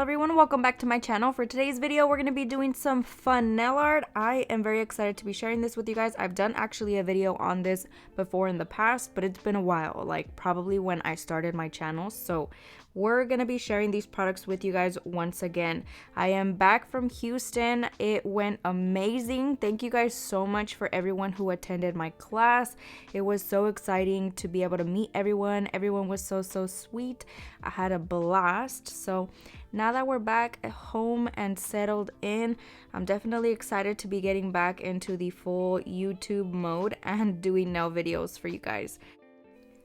everyone, welcome back to my channel. For today's video, we're going to be doing some fun nail art. I am very excited to be sharing this with you guys. I've done actually a video on this before in the past, but it's been a while, like probably when I started my channel. So we're going to be sharing these products with you guys once again. I am back from Houston. It went amazing. Thank you guys so much for everyone who attended my class. It was so exciting to be able to meet everyone. Everyone was so sweet. I had a blast. So now that we're back at home and settled in, I'm definitely excited to be getting back into the full YouTube mode and doing nail videos for you guys.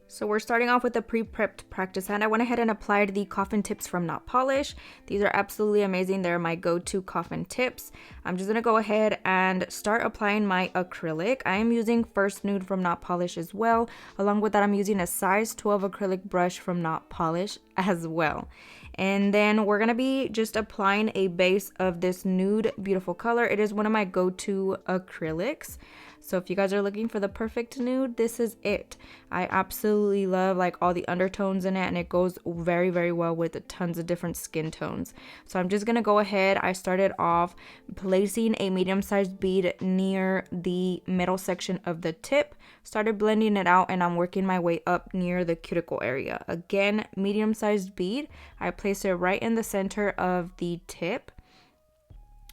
So we're starting off with the pre-prepped practice hand. I went ahead and applied the coffin tips from Not Polish. These are absolutely amazing. They're my go-to coffin tips. I'm just gonna go ahead and start applying my acrylic. I am using First Nude from Not Polish as well. Along with that, I'm using a size 12 acrylic brush from Not Polish as well. And then we're gonna be just applying a base of this nude beautiful color. It is one of my go-to acrylics. So if you guys are looking for the perfect nude, this is it. I absolutely love like all the undertones in it, and it goes very well with tons of different skin tones. So I'm just gonna go ahead. I started off placing a medium-sized bead near the middle section of the tip, started blending it out, and I'm working my way up near the cuticle area. Again, medium-sized bead. I place it right in the center of the tip.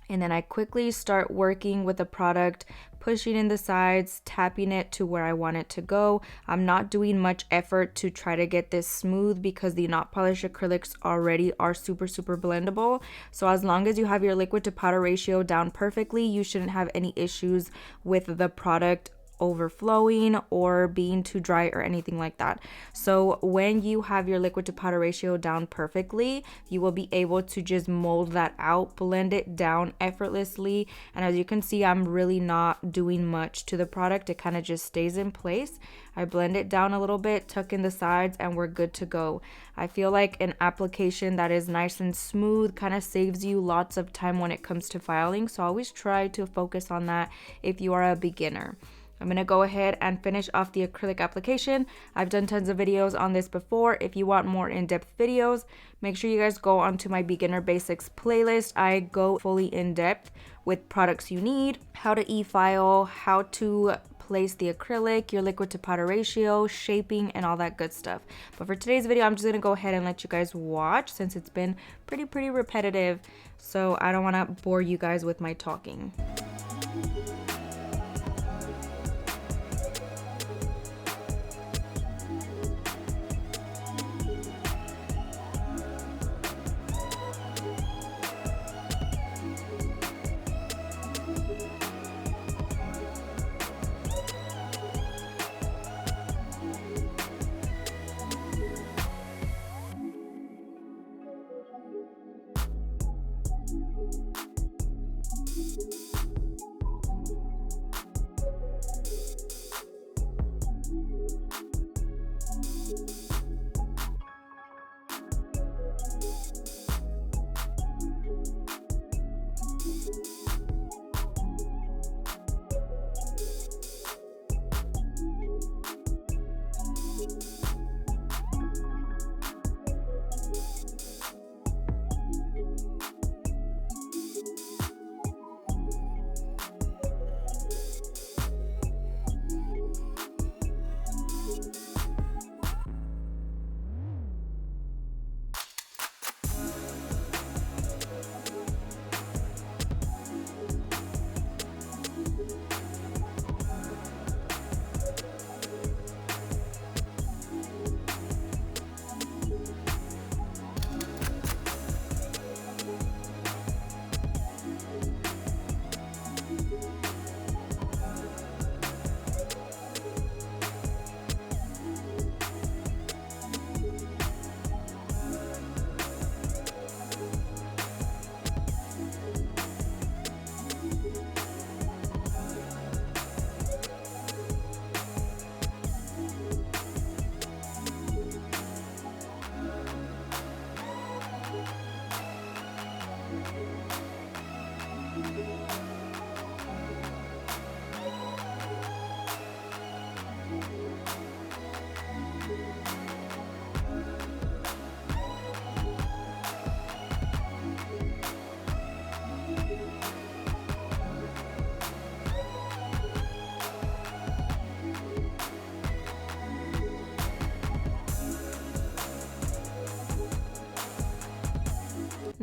And then I quickly start working with the product, pushing in the sides, tapping it to where I want it to go. I'm not doing much effort to try to get this smooth because the Not Polish acrylics already are super blendable. So as long as you have your liquid to powder ratio down perfectly, you shouldn't have any issues with the product overflowing or being too dry or anything like that. So when you have your liquid to powder ratio down perfectly, you will be able to just mold that out, blend it down effortlessly. And as you can see, I'm really not doing much to the product. It kind of just stays in place. I blend it down a little bit, tuck in the sides, and we're good to go. I feel like an application that is nice and smooth kind of saves you lots of time when it comes to filing. So always try to focus on that if you are a beginner. I'm going to go ahead and finish off the acrylic application. I've done tons of videos on this before. If you want more in-depth videos, make sure you guys go onto my beginner basics playlist. I go fully in-depth with products you need, how to e-file, how to place the acrylic, your liquid to powder ratio, shaping, and all that good stuff. But for today's video, I'm just going to go ahead and let you guys watch since it's been pretty repetitive. So I don't want to bore you guys with my talking.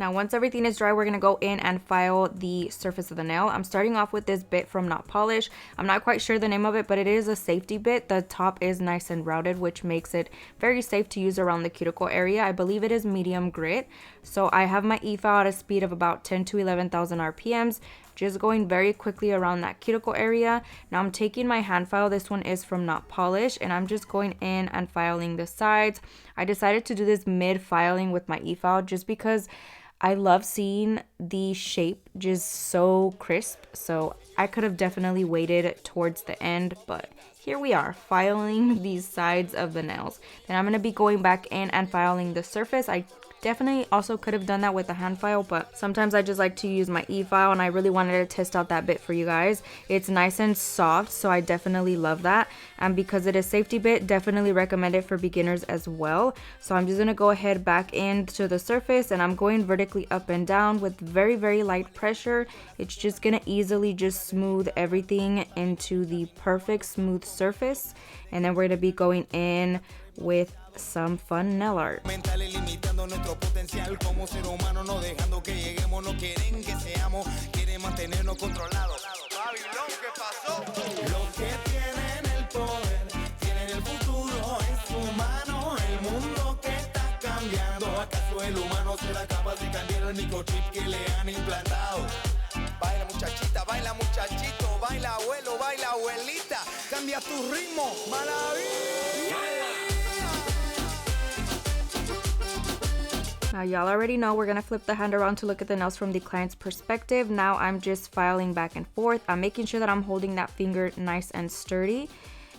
Now once everything is dry, we're going to go in and file the surface of the nail. I'm starting off with this bit from Not Polish. I'm not quite sure the name of it, but it is a safety bit. The top is nice and rounded, which makes it very safe to use around the cuticle area. I believe it is medium grit. So I have my e-file at a speed of about 10 to 11,000 RPMs, just going very quickly around that cuticle area. Now I'm taking my hand file. This one is from Not Polish, and I'm just going in and filing the sides. I decided to do this mid filing with my e-file just because I love seeing the shape just so crisp. So I could have definitely waited towards the end, but here we are filing these sides of the nails. Then I'm going to be going back in and filing the surface. I definitely also could have done that with a hand file, but sometimes I just like to use my e-file, and I really wanted to test out that bit for you guys. It's nice and soft, so I definitely love that. And because it is safety bit, definitely recommend it for beginners as well. So I'm just going to go ahead back into the surface, and I'm going vertically up and down with very, very light pressure. It's just going to easily just smooth everything into the perfect smooth surface. And then we're going to be going in with some fun nail art. Baila muchachita, baila muchachito, baila abuelo, baila abuelita, cambia tu ritmo, maravilla. Now y'all already know we're gonna flip the hand around to look at the nails from the client's perspective. Now I'm just filing back and forth. I'm making sure that I'm holding that finger nice and sturdy,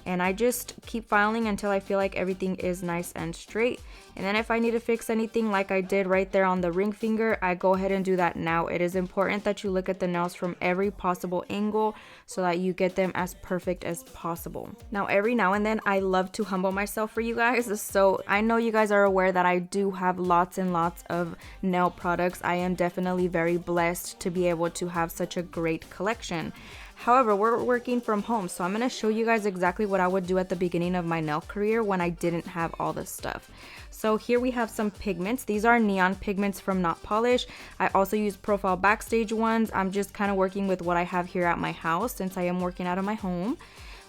and I just keep filing until I feel like everything is nice and straight. And then if I need to fix anything like I did right there on the ring finger, I go ahead and do that now. It is important that you look at the nails from every possible angle so that you get them as perfect as possible. Now every now and then I love to humble myself for you guys. So I know you guys are aware that I do have lots and lots of nail products. I am definitely very blessed to be able to have such a great collection. However, we're working from home, so I'm going to show you guys exactly what I would do at the beginning of my nail career when I didn't have all this stuff. So here we have some pigments. These are neon pigments from Not Polish. I also use profile Backstage ones. I'm just kind of working with what I have here at my house since I am working out of my home.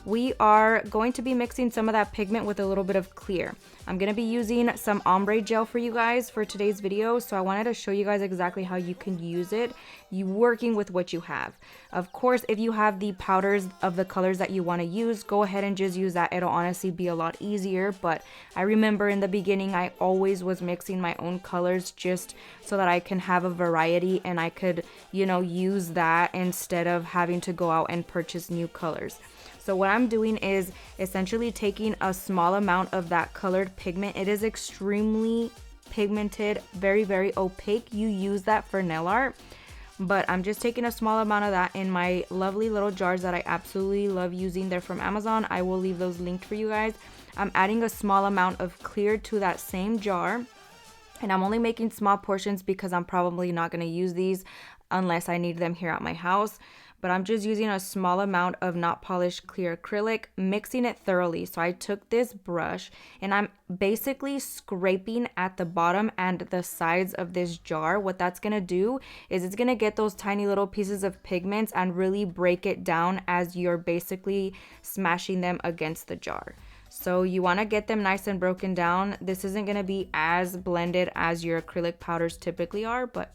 We are going to be mixing some of that pigment with a little bit of clear. I'm going to be using some ombre gel for you guys for today's video, so I wanted to show you guys exactly how you can use it, you working with what you have. Of course, if you have the powders of the colors that you want to use, go ahead and just use that. It'll honestly be a lot easier, but I remember in the beginning I always was mixing my own colors just so that I can have a variety and I could, you know, use that instead of having to go out and purchase new colors. So what I'm doing is essentially taking a small amount of that colored pigment. It is extremely pigmented, very, very opaque. You use that for nail art, but I'm just taking a small amount of that in my lovely little jars that I absolutely love using. They're from Amazon. I will leave those linked for you guys. I'm adding a small amount of clear to that same jar, and I'm only making small portions because I'm probably not going to use these unless I need them here at my house. But I'm just using a small amount of Not Polished clear acrylic, mixing it thoroughly. So I took this brush and I'm basically scraping at the bottom and the sides of this jar. What that's gonna do is it's gonna get those tiny little pieces of pigments and really break it down as you're basically smashing them against the jar. So you want to get them nice and broken down. This isn't going to be as blended as your acrylic powders typically are, but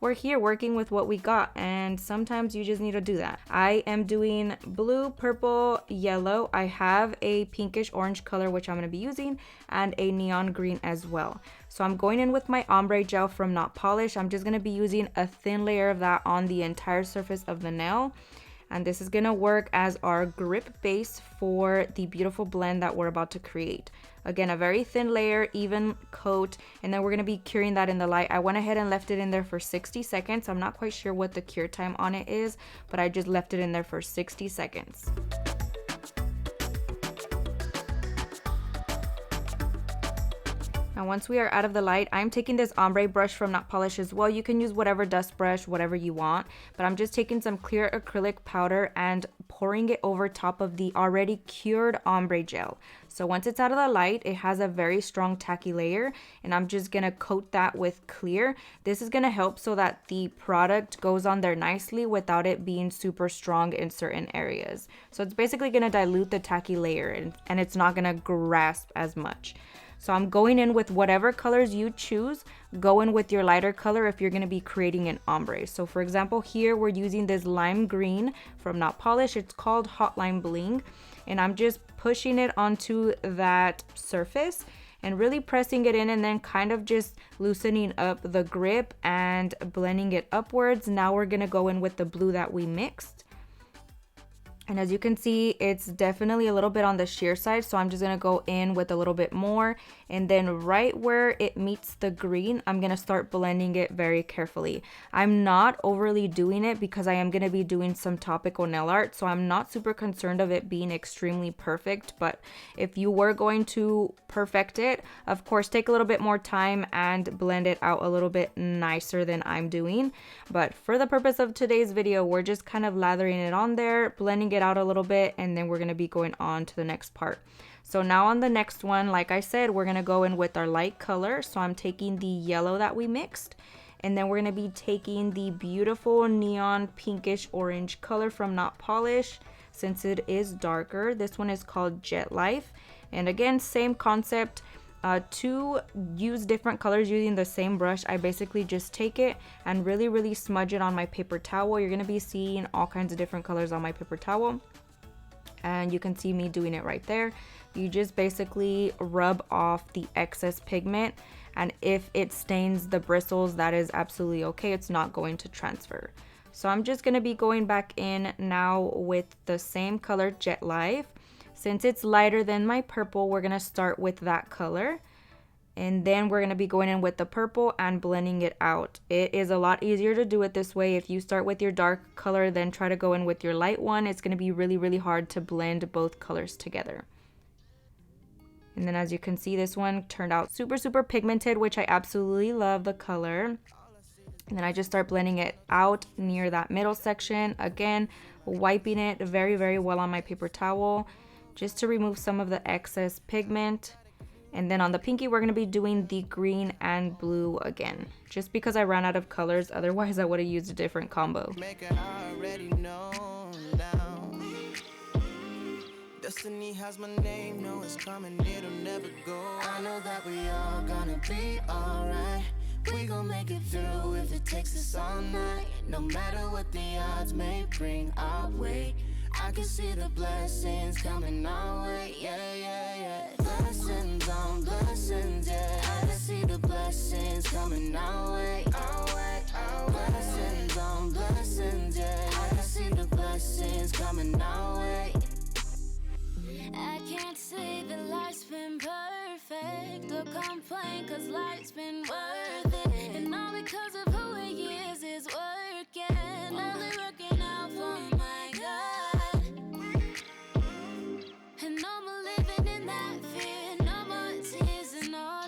we're here working with what we got, and sometimes you just need to do that. I am doing blue, purple, yellow. I have a pinkish orange color which I'm going to be using, and a neon green as well. So I'm going in with my ombre gel from Not Polish. I'm just going to be using a thin layer of that on the entire surface of the nail. And this is gonna work as our grip base for the beautiful blend that we're about to create. Again, a very thin layer, even coat, and then we're gonna be curing that in the light. I went ahead and left it in there for 60 seconds. I'm not quite sure what the cure time on it is, but I just left it in there for 60 seconds. Now once we are out of the light, I'm taking this ombre brush from Not Polish as well. You can use whatever dust brush, whatever you want, but I'm just taking some clear acrylic powder and pouring it over top of the already cured ombre gel. So once it's out of the light, it has a very strong tacky layer, and I'm just gonna coat that with clear. This is gonna help so that the product goes on there nicely without it being super strong in certain areas. So it's basically gonna dilute the tacky layer, and it's not gonna grasp as much. So I'm going in with whatever colors you choose. Go in with your lighter color if you're going to be creating an ombre. So for example, here we're using this lime green from Not Polish. It's called Hotline Bling. And I'm just pushing it onto that surface and really pressing it in, and then kind of just loosening up the grip and blending it upwards. Now we're going to go in with the blue that we mixed. And as you can see, it's definitely a little bit on the sheer side, so I'm just gonna go in with a little bit more, and then right where it meets the green, I'm gonna start blending it very carefully. I'm not overly doing it because I am gonna be doing some topical nail art, so I'm not super concerned of it being extremely perfect. But if you were going to perfect it, of course, take a little bit more time and blend it out a little bit nicer than I'm doing. But for the purpose of today's video, we're just kind of lathering it on there, blending it out a little bit, and then we're going to be going on to the next part. So now on the next one, like I said, we're going to go in with our light color. So I'm taking the yellow that we mixed, and then we're going to be taking the beautiful neon pinkish orange color from Not Polish. Since it is darker, this one is called Jet Life. And again, same concept. To use different colors using the same brush, I basically just take it and really smudge it on my paper towel. You're going to be seeing all kinds of different colors on my paper towel, and you can see me doing it right there. You just basically rub off the excess pigment, and if it stains the bristles, that is absolutely okay. It's not going to transfer. So I'm just going to be going back in now with the same color, Jet Life. Since it's lighter than my purple, we're going to start with that color. And then we're going to be going in with the purple and blending it out. It is a lot easier to do it this way. If you start with your dark color, then try to go in with your light one, it's going to be really hard to blend both colors together. And then as you can see, this one turned out super pigmented, which I absolutely love the color. And then I just start blending it out near that middle section. Again, wiping it very well on my paper towel, just to remove some of the excess pigment. And then on the pinky, we're going to be doing the green and blue again, just because I ran out of colors. Otherwise, I would have used a different combo. Destiny has my name, know it's coming, it'll never go. I know that we all gonna be alright. We gon' make it through if it takes us all night. No matter what the odds may bring our way, I can see the blessings coming our way, yeah. Blessings on blessings, yeah. I can see the blessings coming our way, Blessings on blessings, yeah. I can see the blessings coming our way. I can't say that life's been perfect or complain, cause life's been worth it. And all because of who he is working, only working out for my God. And no more living in that fear, no more tears and no.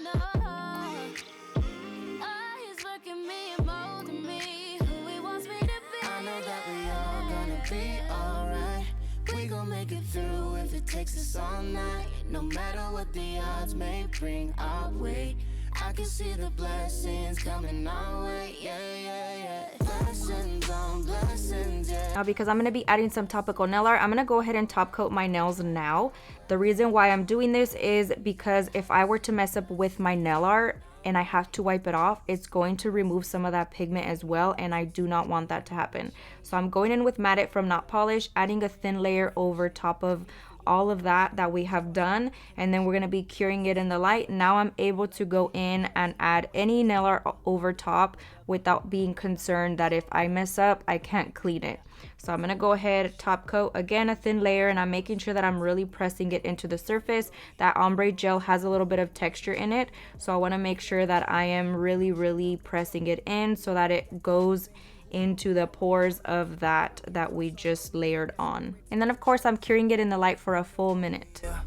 Oh, he's working me and molding me who he wants me to be. I know that we all gonna be alright. We gon' make it through if it takes us all night. No matter what the odds may bring our way, I can see the blessings coming our way, yeah. Blessings on blessings, yeah. Now, because I'm going to be adding some topical nail art, I'm going to go ahead and top coat my nails now. The reason why I'm doing this is because if I were to mess up with my nail art and I have to wipe it off, it's going to remove some of that pigment as well, and I do not want that to happen. So I'm going in with Matte It from Not Polish, adding a thin layer over top of all of that we have done, and then we're going to be curing it in the light. Now I'm able to go in and add any nail art over top without being concerned that if I mess up, I can't clean it. So I'm going to go ahead, top coat, again a thin layer, and I'm making sure that I'm really pressing it into the surface. That ombre gel has a little bit of texture in it, so I want to make sure that I am really pressing it in so that it goes into the pores of that we just layered on. And then of course I'm curing it in the light for a full minute. Yeah.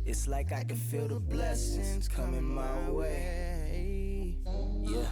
It's like I can feel the blessings coming my way. Yeah.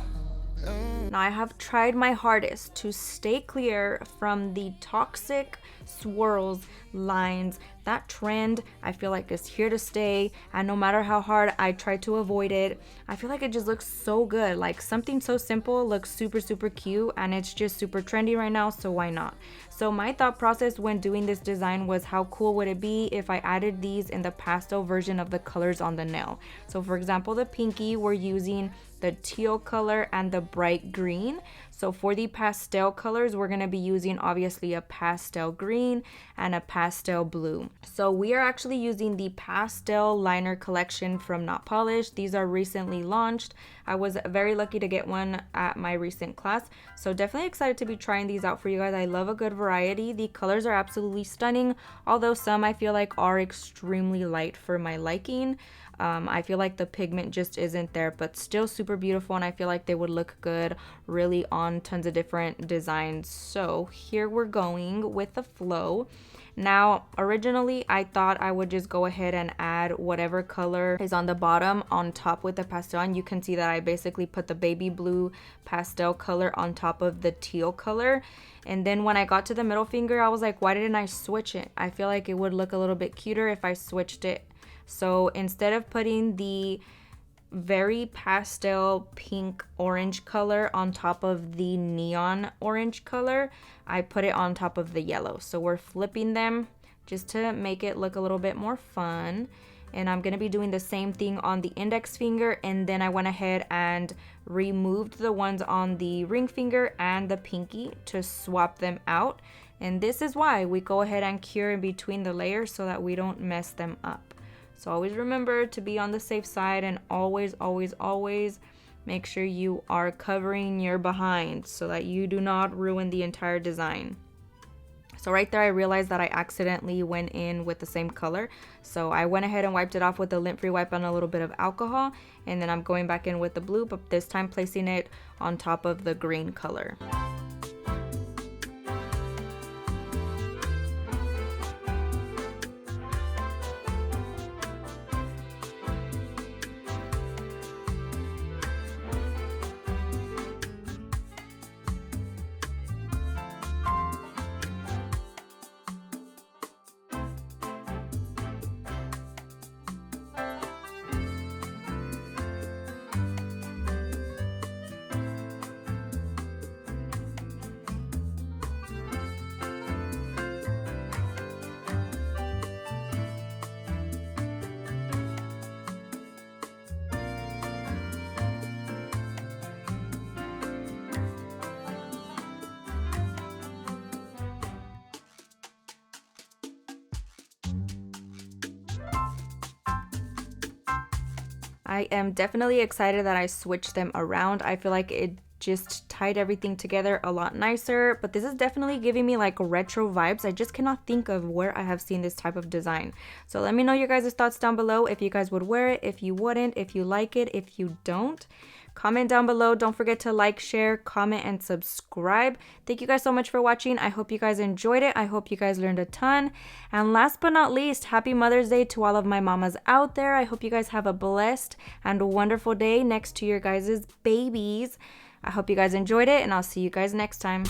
Now I have tried my hardest to stay clear from the toxic swirls, lines, that trend, I feel like, is here to stay, and no matter how hard I try to avoid it, I feel like it just looks so good. Like, something so simple looks super, super cute, and it's just super trendy right now, so why not? So my thought process when doing this design was, how cool would it be if I added these in the pastel version of the colors on the nail? So for example, the pinky, we're using the teal color and the bright green. So for the pastel colors, we're going to be using obviously a pastel green and a pastel blue. So we are actually using the pastel liner collection from Not Polished. These are recently launched. I was very lucky to get one at my recent class, so definitely excited to be trying these out for you guys. I love a good variety. The colors are absolutely stunning, although some I feel like are extremely light for my liking. I feel like the pigment just isn't there, but still super beautiful, and I feel like they would look good really on tons of different designs. So here we're going with the flow. Now, originally I thought I would just go ahead and add whatever color is on the bottom on top with the pastel, and you can see that I basically put the baby blue pastel color on top of the teal color. And then when I got to the middle finger, I was like, why didn't I switch it? I feel like it would look a little bit cuter if I switched it. So instead of putting the very pastel pink orange color on top of the neon orange color, I put it on top of the yellow. So we're flipping them just to make it look a little bit more fun. And I'm going to be doing the same thing on the index finger, and then I went ahead and removed the ones on the ring finger and the pinky to swap them out. And this is why we go ahead and cure in between the layers so that we don't mess them up. So always remember to be on the safe side, and always make sure you are covering your behind so that you do not ruin the entire design. So right there I realized that I accidentally went in with the same color. So I went ahead and wiped it off with a lint-free wipe and a little bit of alcohol. And then I'm going back in with the blue, but this time placing it on top of the green color. I am definitely excited that I switched them around. I feel like it just tied everything together a lot nicer, but this is definitely giving me like retro vibes. I just cannot think of where I have seen this type of design. So let me know your guys' thoughts down below, if you guys would wear it, if you wouldn't, if you like it, if you don't. Comment down below. Don't forget to like, share, comment, and subscribe. Thank you guys so much for watching. I hope you guys enjoyed it. I hope you guys learned a ton. And last but not least, happy Mother's Day to all of my mamas out there. I hope you guys have a blessed and wonderful day next to your guys' babies. I hope you guys enjoyed it, and I'll see you guys next time.